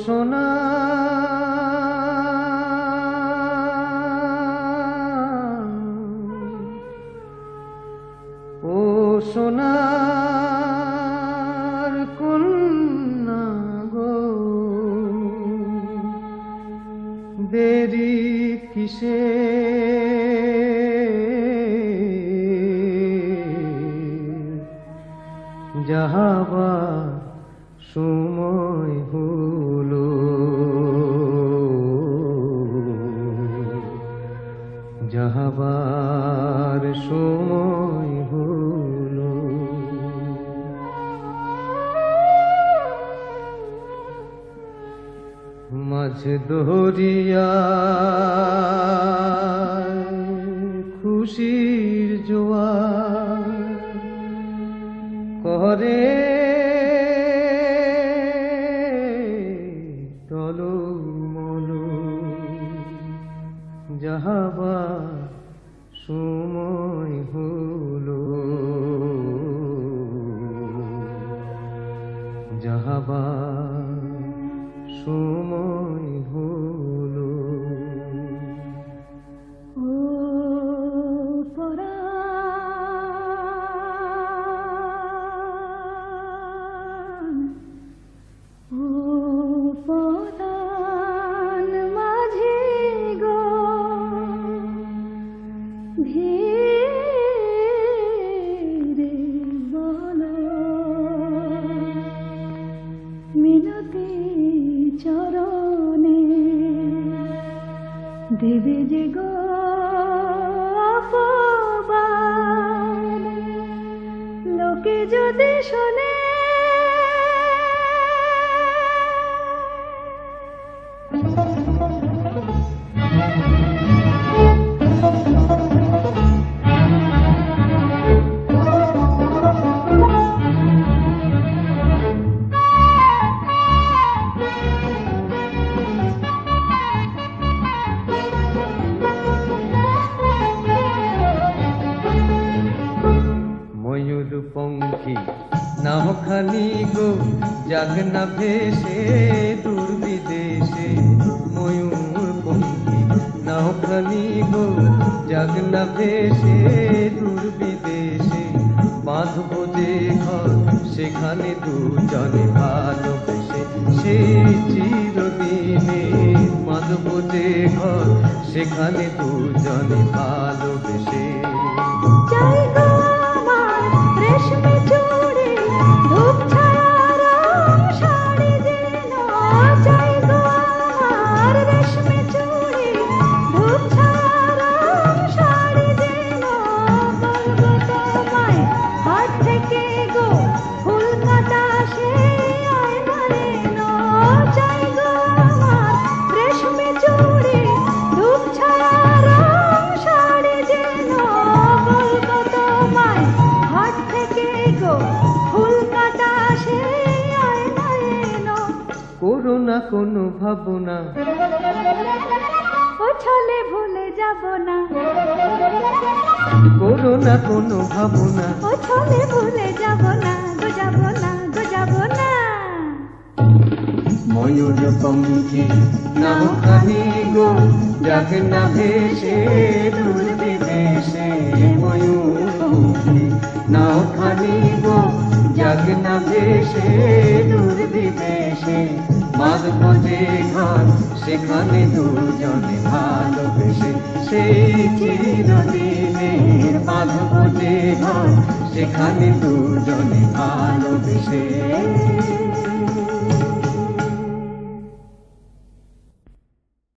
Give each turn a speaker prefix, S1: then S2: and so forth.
S1: সোনা ও সোনার কন্যা গো, দেরি কিসে যাহাবা সময় হলো, যাহাবার সময় হলো। মাঝ দরিয়া খুশির জোয়ার করে টলমল, যাহাবার সময় হলো, যাহাবার সময় হলো।
S2: ও পরাণ, ও পরাণ মাঝি গো, ধীরে বলো মিনতি চরণে, দেবে যে গো অপবাদ, লোকে যদি শোনে।
S1: ময়ূর পঙ্খী নাও খালি গো, যাক না ভেসে দূর বিদেশে। ময়ূর পঙ্খী নাও খালি গো, যাক না ভেসে দূর বিদেশে। বাঁধব যে ঘর সেখানে দুজনে ভালোবেসে, সেই চিরদিনে। বাঁধব যে ঘর সেখানে দুজনে ভালোবেসে।
S2: চাই গো আমার রেশমি চুড়ি, ধূপ ছায়ার শাড়ি যেন। চাই গো আমার রেশমি চুড়ি, ধূপ ছায়ার শাড়ি যেন। বলবো তোমায় হাত থেকে গো ফুল কাটা সে আয়না রেন। চাই গো আমার রেশমি চুড়ি, ধূপ ছায়ার শাড়ি যেন। বলবো তোমায় হাত থেকে গো ফুল কাটা সে আয়না রেন।
S1: করো না কোনো ভাবনা,
S2: ও ছলে ভুলে যাব না,
S1: করো না কোনো ভাবনা।
S2: ও ছলে ভুলে যাব না, গো যাব না, গো যাব না।
S1: ময়ূর পঙ্খী নাও খালি গো, যাক না ভেসে দূর বিদেশে। ময়ূর পঙ্খী নাও খালি গো, যাক না ভেসে দূর বিদেশে। বাঁধব যে ঘর সেখানে দুজনে ভালোবেসে, সেই চিরদিনে। বাঁধব যে ঘর সেখানে দুজনে ভালোবেসে।